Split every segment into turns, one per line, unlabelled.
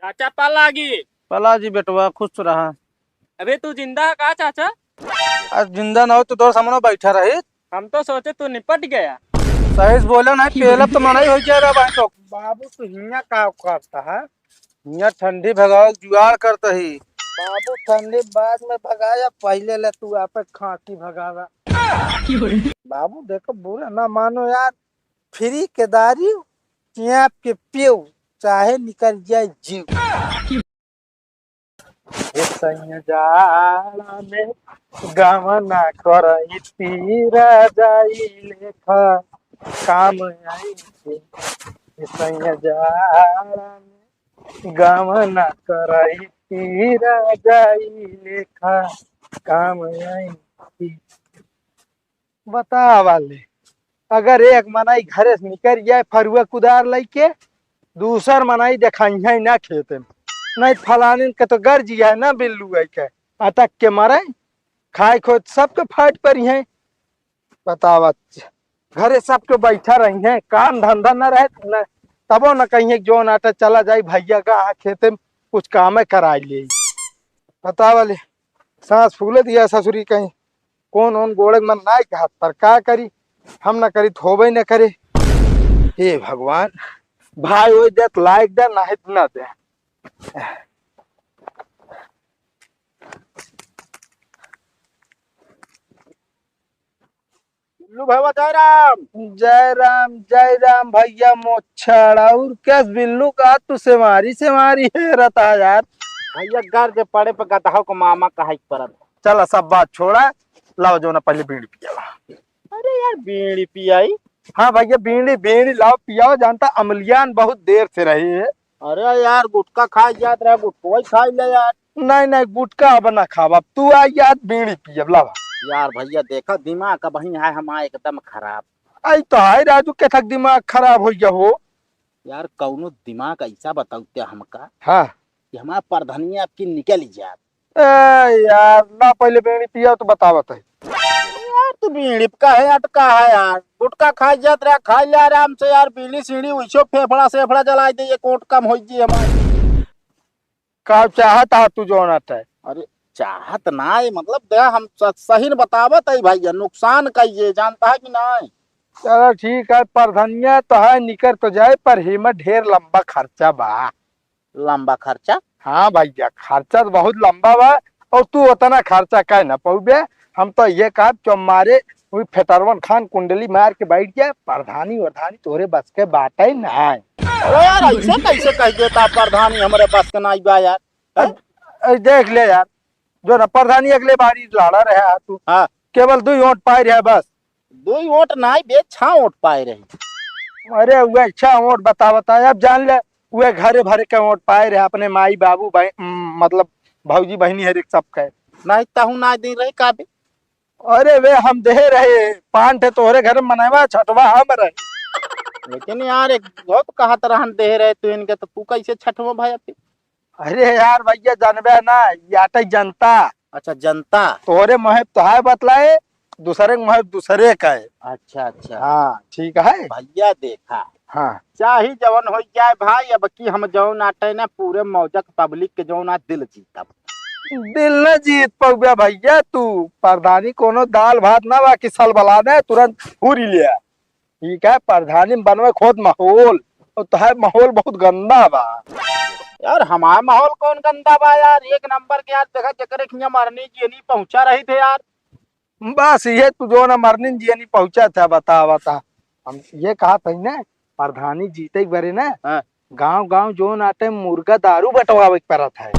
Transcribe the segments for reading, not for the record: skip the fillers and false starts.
चाचा पलागी।
पला जी बेटवा खुश रहा।
अबे तू जिंदा है का चाचा?
आज जिंदा ना हो तो तोर सामने बैठा रही।
हम तो सोचे तू निपट गया।
सही बोले नहीं पेलब तो मनाई हो जाए भाई तो बाबू तो हिया का करता है। हिया ठंडी भगाओ जुगाड़ करता ही। बाबू ठंडी बाद में भगाया पहले ले तू आप खांसी भगावा। बाबू देखो बुरा ना मानो यार। फ्री के दारी चैप के पियो चाहे निकल जाए जीव। जाड़ा में गमना करई तीरा जाई लेखा काम आई छे। जाड़ा में गमना करई तीरा जाई लेखा काम आई छे। बता वाले अगर एक मनाई घरे से निकल जाए फरुआ कुदार लेके दूसर मनाई देखाई ना खेते में नहीं फलाने के तो गर्ज है ना बिल्लू के अटक के मारे खाए खोद सबके फाट पर है। बतावत घरे सबके बैठा रही है काम धंधा न रहे न तबो न कहीं जो नाटा चला जाए भैया का खेते में कुछ काम करा लिए। बतावले सांस फूले दिया ससुरी कहीं कौन ओन गोड़े मन ना हाथ पर का करी हम न करी थोबे न करे। हे भगवान भाई वो देत लायक दे ना न दे।
बिल्लू भैया
जय राम भैया मोछड़ और क्या बिल्लू का तू से मारी है रहता यार।
भैया गर्ज पड़े पे गदहा को मामा कहा परत।
चला सब बात छोड़ा लाओ जो ना पहले बीड़ी पिया।
अरे यार बीड़ी पियाई।
हाँ भैया बीड़ी बीड़ी लाओ पियाओ जानता अमलियान बहुत देर से रही है।
अरे यार गुटका खा जात रहा गुटको खा ले यार।
नहीं नहीं गुटका अब ना खावा तू आ याद बीड़ी पिया लावा।
यार भैया देखा दिमाग का बही है हमारा एकदम खराब।
आई तो है राजू के थक दिमाग खराब हो गया हो।
यार कौनो दिमाग ऐसा बताते हमका
हाँ
कि हमारा परधनिया आपकी निकल जात।
यार ना पहले बीड़ी पिया तो बतावत है।
यार तू बीड़ी का है अटका है यार गुटका खा जात रहा खा ले आराम से यार बीड़ी सीढ़ी वैसो फेफड़ा सेफड़ा जला दे ये कोट कम हो जी हमारे।
का चाहता तू जो नाटा है।
अरे चाहत ना है मतलब दे हम सही बतावत है भैया नुकसान कहिए जानता है कि नहीं।
चलो ठीक है परधनिया तो है निकर तो जाए पर हिम्मत ढेर लंबा खर्चा बा।
लंबा खर्चा।
हाँ भैया खर्चा तो बहुत लंबा बा और तू उतना खर्चा कह ना पौबे। हम तो ये कहा चमारे वही फेटरवन खान कुंडली मार के बैठ गया परधानी वरधानी तोरे बस के बाटे ना है।
अरे यार ऐसे कैसे कह देता प्रधानी हमारे पास का नहीं बा यार।
देख ले यार जो ना प्रधानी अगले बारी लड़ा रहे तू
हाँ
केवल 2 वोट पाए रहे बस।
2 वोट नहीं बे 6 वोट पाए रहे।
अरे वे अच्छा वोट बता अब जान ले वे घरे भरे के वोट पाए रहे अपने माई बाबू मतलब भौजी बहनी है सब के
नहीं ताहू ना दे रहे का बे।
अरे वे हम दे रहे 5 थे तोहरे घर मनावा छठवा हम रहे।
लेकिन यार एक बहुत कहा तरह हम दे रहे तू इनके तो तू कैसे छठवा भाई अपनी।
अरे यार भैया जानबे ना याट जनता।
अच्छा जनता
तोहरे मुहिब तो है बतलाए दूसरे मुहिब दूसरे का है।
अच्छा अच्छा
हाँ ठीक है
भैया देखा
हाँ
चाहे जवन हो जाए भाई अब की हम जौन आटे ना पूरे मौजक पब्लिक के जौन आ दिल जीतब।
दिल न जीत पौबे भैया तू प्रधानी कोनो दाल भात ना बाकी सल बला दे तुरंत पूरी लिया। ठीक है प्रधानी बनवे खोद माहौल तो है माहौल बहुत गंदा बा।
यार हमारा माहौल कौन गंदा बा यार एक नंबर के यार देखा जकरे खिया मरने की नहीं पहुंचा रहे थे यार।
बस ये तू जो ना मरने जी नहीं पहुंचा था बता हम ये कहा था ना प्रधानी जीते बरे ना
हाँ।
गांव गांव जो नाटे मुर्गा दारू बटवावे पर था।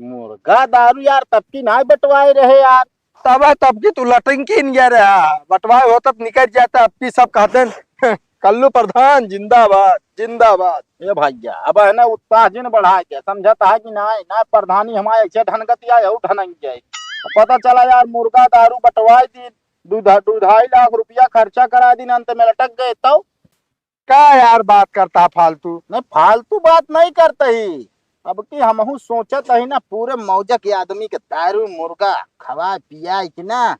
मुर्गा दारू यार तब की ना बटवाए रहे यार।
तब की तू लटंकी नहीं रहा बटवाए हो तब निकल जाता अब की सब कहते हैं कल्लू प्रधान जिंदाबाद जिंदाबाद।
ये भैया अब है ना उत्साह जिन बढ़ा के समझता है कि ना प्रधानी हमारे ऐसे ढनगतिया है ढनक जाए। पता चला यार मुर्गा दारू बटवाए दी 2.5 लाख रुपया खर्चा करा दी अंत में लटक गए तो
क्या यार बात करता फालतू।
नहीं फालतू बात नहीं करते ही अब की हम सोचत है ना पूरे मौजा के आदमी के दारू मुर्गा खवा पिया कि ना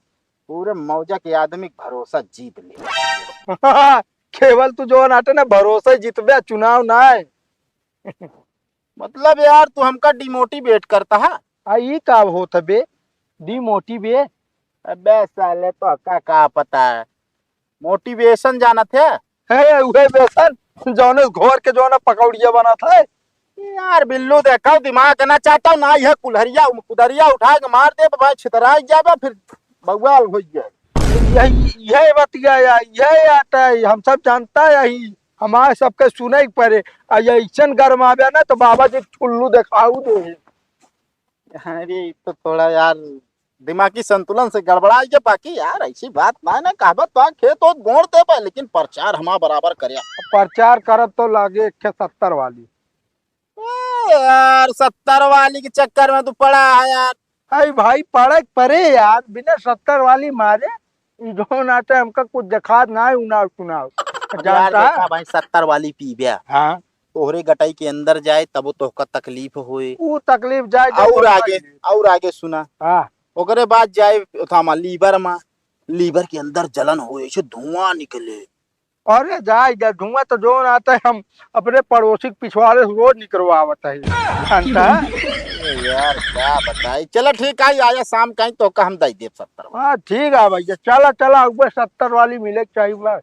पूरे मौजा के आदमी भरोसा जीत ले।
केवल तू जो नाटे ना भरोसे जितबे चुनाव ना है।
मतलब यार तू हमका डिमोटिवेट करता है।
ई का होत बे डिमोटिवेट?
अबे साले तो का पता है मोटिवेशन जाना थे।
है उहे बेसन जौने घोर के जौने पकौड़िया बना था।
यार बिल्लू देखा दिमाग ना चाहता ना यह कुल्हरिया कुदरिया उठा के मार दे भाई छितरा जाबे फिर बवाल हो जाए।
यही बतिया यही आता है, हम सब जानता है यही हमारे सबके सुने के पड़े। ऐसन गर्म आवे ना तो बाबा जी ठुल्लू दिखाऊ दे।
अरे तो थोड़ा यार दिमागी संतुलन से गड़बड़ा गया। बाकी यार ऐसी बात ना ना कहबत तो खेत और गोड़ दे पे लेकिन प्रचार हमा बराबर करे।
प्रचार करब तो लागे 170 वाली।
यार 70 वाली के चक्कर में तू पड़ा है यार।
अरे भाई पड़े परे यार बिना 70 वाली मारे जो नाटे हमका कुछ दिखा ना है उनाव चुनाव
यार
जानता
देखा
है।
भाई 70 वाली पी गया
हाँ
तोहरे गटाई के अंदर जाए तब तो तकलीफ होए।
वो तकलीफ जाए
और आगे सुना।
हाँ
ओकरे बाद जाए थामा लीवर में लीवर के अंदर जलन होए से धुआं निकले।
अरे जाए धुआं तो जो आता है हम अपने पड़ोसी के पिछवाड़े से रोज निकलवावत है जानता है।
यार क्या बताई। चलो ठीक है आया शाम कहीं तो का हम दे देब 70 वाली।
हाँ ठीक है भैया चला चला ऊपर 70 वाली मिले के चाहिए बस।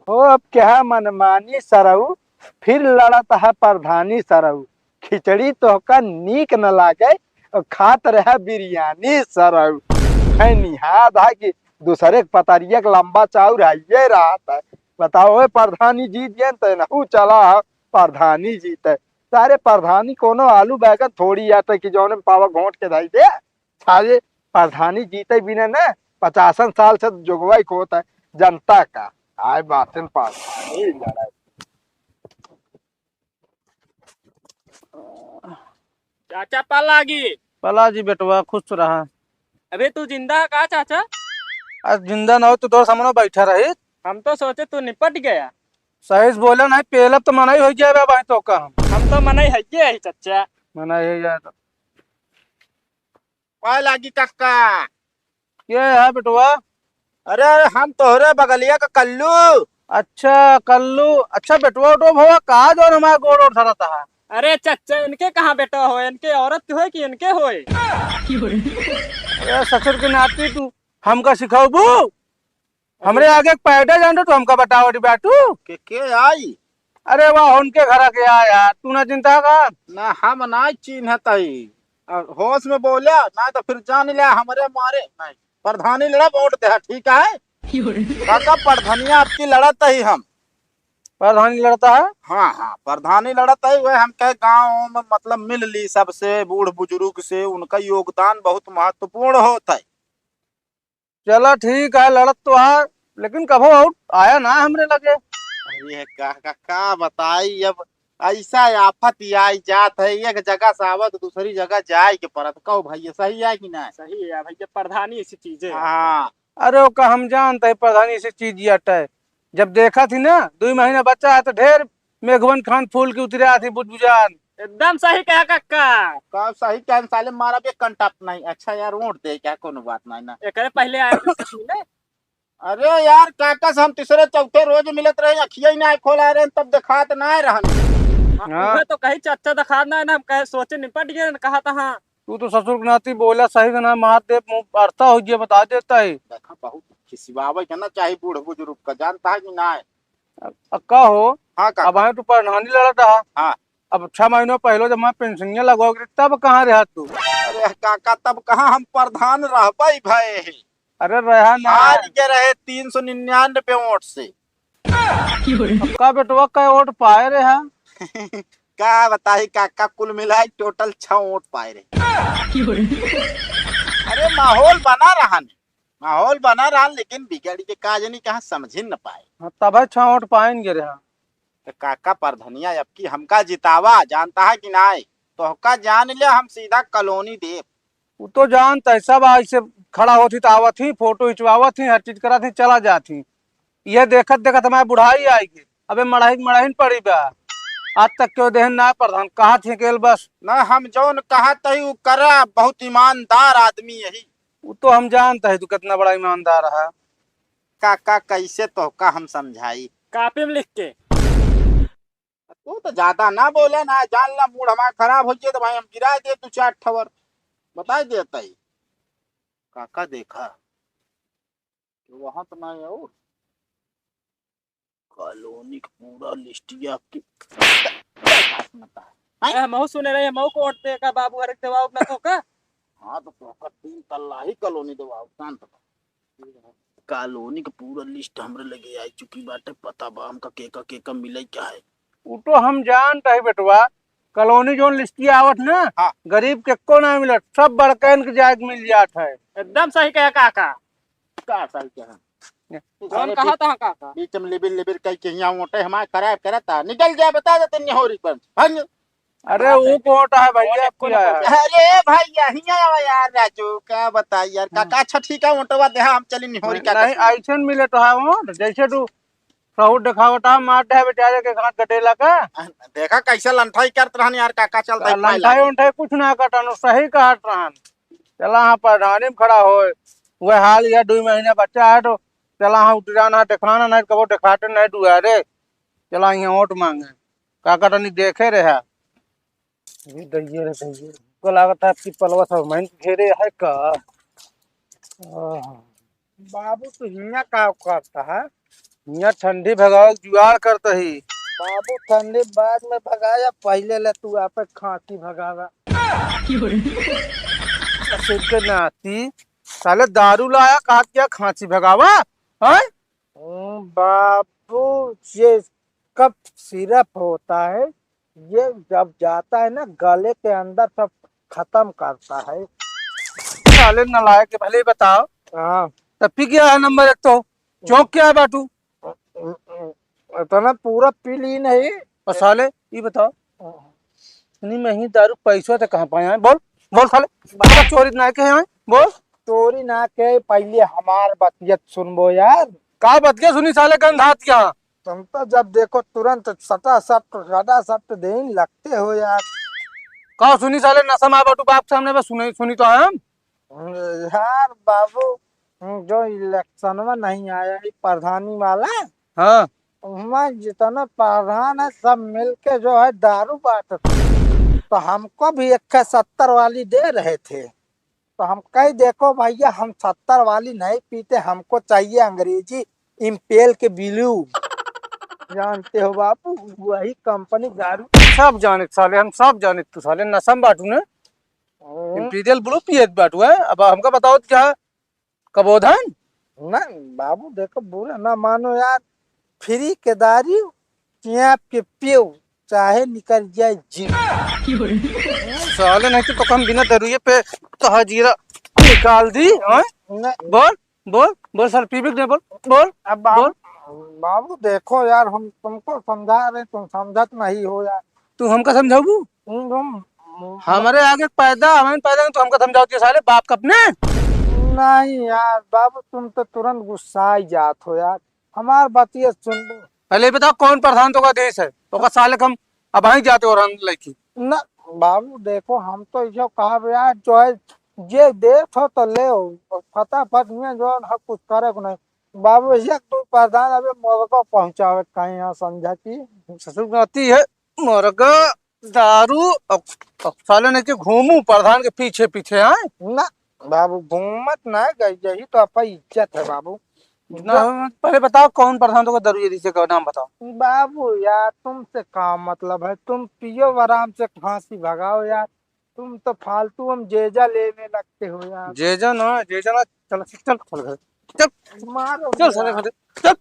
हो अब क्या मनमानी सरऊ फिर लड़त है प्रधानी सरऊ। खिचड़ी तो का नीक न लागे और खात रहे बिरयानी सरऊ। है निहाद है कि दूसरे के पतरिया के लंबा चाउर आइए रहा था। बताओ ए, प्रधानी जीत गए तो नहू चला है प्रधानी जीते। सारे प्रधानी कोनो आलू बैगन थोड़ी आते कि जौन पावा घोट के दाई दे। सारे प्रधानी जीते बिना न 50 साल से जोगवाई को होता है जनता का। आए बातन पास
चाचा पालागी।
पला जी बेटवा खुश रहा।
अबे तू जिंदा है कहा चाचा?
आज जिंदा ना हो तो तोर सामने बैठा रही।
हम तो सोचे तू निपट गया।
सही से बोला नहीं पेलब तो मना ही हो जाए भाई तो का
हम तो मना ही है चाचा।
मना ही जाए तो
पाए लागी कक्का।
ये है बेटवा।
अरे हम तोहरे बगलिया का कल्लू।
अच्छा कल्लू अच्छा बेटवा उठो भवा कहा जो हमारा गोड़ उठ रहा है।
अरे चाचा इनके कहाँ बेटा हो इनके औरत हो कि इनके होए?
अरे ससुर के नाती तू हमका सिखाओ बू हमरे आगे पैदा जान तो हमका बताओ बैठू
के आई।
अरे वाह उनके घर के आया तू ना चिंता कर।
ना हम ना चिन्हत हई होश में बोला ना तो फिर जान लिया हमारे मारे नहीं। प्रधानी लड़ा वोट दे ठीक है काका प्रधानिया आपकी लड़त ही हम।
प्रधानी लड़ता है।
हाँ हाँ प्रधानी लड़त है वह हम कहे गाँव में मतलब मिल ली सबसे बूढ़ बुजुर्ग से उनका योगदान बहुत महत्वपूर्ण होता है।
चलो ठीक है लड़त तो है लेकिन कभो आउट आया ना हमरे लगे।
अरे का बताई अब ऐसा आफत आई जात है एक जगह से आवत दूसरी जगह जाए के परत कहो भैया सही है कि नहीं।
सही है भैया प्रधानी ऐसी चीज है।
हाँ
अरे वो का हम जानते है प्रधानी से चीज अट है। जब देखा थी ना 2 महीना बच्चा है तो ढेर मेघवन खान फूल की उतरिया थी बुझबुजान।
एकदम सही कहा कक्का।
का सही क्या साले मारा भी कंटप नहीं। अच्छा यार वोट दे क्या कोनो बात नहीं ना।
एकरे पहले आए मिले।
अरे यार काका से हम तीसरे चौथे रोज मिलत रहे अखिया ही ना खोला रहे तब दिखात ना रहन।
हाँ।
तो कहीं चाचा दिखा ना हम कहे सोचे निपट गए कहा था। हाँ
तू तो ससुर के नाती बोला सही का ना महादेव मुंह अर्थता हो गया बता देता है।
देखा बहुत खिसिवावे के ना चाहे बूढ़ बुजुर्ग का जानता है कि ना।
अक्का हो
हाँ
अब
काका
आए तू प्रधानी लड़ता है।
हाँ
अब 6 महीनों पहले जब मैं पेंशनिया लगवाओगे तब कहाँ रहा तू?
अरे काका तब कहाँ हम प्रधान रह पाई भाई।
अरे रहा ना
हार के रहे 399 वोट से।
का बेटवा का वोट पाए रहा।
क्या बताई काका कुल मिलाई टोटल 6 वोट पाए रहे। अरे माहौल बना रहा लेकिन बिगड़ के काज नहीं कहा समझ न पाए।
तब 6 वोट पाएंगे रहा।
तो काका प्रधनिया अब की हमका जितावा जानता है कि ना तो हका जान लिया हम सीधा कॉलोनी दे।
वो तो जानता है सब ऐसे खड़ा होती तो आवत थी फोटो खिंचवावत थी हर चीज करा थी चला जाती। ये देखत देखत हमारे बुढ़ाई आएगी अबे मढ़ाई पड़ी बा आज तक क्यों देहन ना प्रधान कहा थे केल बस
न हम जौन कहा तही उ करा बहुत ईमानदार आदमी यही।
वो तो हम जानता है तू कितना बड़ा ईमानदार है।
काका कैसे तो का हम समझाई।
कापी में लिख के
तू तो ज्यादा ना बोले ना, जान ला मूड हमारा खराब हो जाए तो भाई हम गिरा दे तू 4 ठवर बता देता ही। काका देखा वहां तो ना है और कॉलोनी का पूरा लिस्टिया की
महू सुने रहे महू को वोट दे का बाबू हर दबाव ना तो का।
हाँ तो पोकर 3 तल्ला ही कॉलोनी दो शांत कॉलोनी का पूरा लिस्ट हमरे लगे आई चुकी बाटे, पता बा हमका केका मिले क्या है।
वो तो हम जानते है बेटवा, कॉलोनी जोन लिस्टिया आवत ना,
हाँ।
गरीब के को ना मिलत, सब बड़कैन के जाग मिल जात है।
एकदम सही कहा काका।
का साल के हैं
कौन कहा था काका।
बीच में लिबिर लिबिर कह के यहाँ मोटे हमारे खराब करता निकल जाए बता देते निहोरी पर भंग।
अरे वो कोटा है भैया किया है।
अरे भाई यहीं आवा यार राजू क्या बता यार काका। अच्छा ठीक है मोटवा दे हम चली निहोरी का
नहीं ऐसा मिले तो है वो जैसे तू सहू दिखावटा मार दे बेचारे के घाट कटेला का।
देखा कैसे लंठाई करत रहन यार काका चलता है
लंठाई उंठाई कुछ ना कटन सही काट रहन। चला हाँ प्रधानी में खड़ा हो वह हाल या 2 महीने बच्चा है तो चला हाँ उठना दिखाना नहीं कबो दिखाते नहीं तू अरे चला यहाँ वोट मांगे काका तनी देखे रहा दैये रे दैये को लागत है आपकी पलवा सब मन घेरे है का।
बाबू तो हिया का करता है।
यहाँ ठंडी भगाओ जुगाड़ करता ही।
बाबू ठंडी बाद में भगाया पहले ले तू आप खांसी भगावा।
नाती साले दारू लाया कहा क्या खांसी भगावा है।
बाबू ये कब सिरप होता है, ये जब जाता है ना गले के अंदर सब खत्म करता है।
साले नलायक के भले ही बताओ।
हाँ
तब पी गया है नंबर 1 तो चौक क्या है बाटू
तो ना पूरा पी ली नहीं।
और साले ये बताओ इतनी महंगी दारू पैसों से कहाँ पाया है बोल बोल साले बाबा चोरी ना के हैं बोल।
चोरी ना के पहले हमार बतियत सुनबो यार।
का बतिया सुनी साले गंधात क्या
तुम तो जब देखो तुरंत सटा सट देने लगते हो यार।
का सुनी साले नशा मार बाटू बाप सामने बस सुनी तो है हम।
यार बाबू जो इलेक्शन में नहीं आया है प्रधानी वाला,
हाँ
उसमें जितना प्रधान है सब मिलके जो है दारू बांटते, तो हमको भी 170 वाली दे रहे थे। तो हम कह देखो भैया हम 70 वाली नहीं पीते, हमको चाहिए अंग्रेजी इम्पेल के ब्लू। जानते हो बाबू वही कंपनी दारू।
सब जाने साले हम सब जाने तू साले नशा में बाटू ने इंपीरियल ब्लू पिए बाटू है। अब हमका बताओ क्या कबोधन
ना बाबू देखो बुरा ना मानो यार, फ्री के दारू चैप के पियो चाहे निकल जाए जी।
साले नहीं तो हम बिना दरुए पे कहा जीरा निकाल दी है? बोल बोल बोल सर पीबी नहीं बोल बोल
अब बाबू देखो यार हम तुमको समझा रहे तुम समझत नहीं हो यार।
तू हमका समझाऊ
तुम
हमारे आगे पैदा हमें पैदा तो हमका समझाओ साले बाप कपने।
नहीं यार बाबू तुम तो तुरंत गुस्सा ही जात हो यार, हमार बातिया सुन लो।
पहले बताओ कौन प्रधान तो का देश है तो का साले हम अब ही जाते और हम लड़की
ना बाबू देखो हम तो ये कहा यार जो है ये देख हो तो ले फटाफट में जो है कुछ करे को नहीं। बाबू ये तू प्रधान अबे मुर्गा पहुंचावे कहीं यहाँ समझा की
ससुर गाती है मुर्गा दारू अब साले ने के घूमू प्रधान के पीछे पीछे आए
ना बाबू घूमत ना गई यही तो अपनी इज्जत है बाबू।
पहले बताओ कौन प्रधान तो का दारू यदि से का नाम बताओ।
बाबू यार तुमसे काम मतलब है, तुम पियो आराम से फांसी भगाओ यार, तुम तो फालतू हम जेजा लेने लगते हो यार।
जेजा ना चल चल चल घर चल
मारो
चल साले घर चल।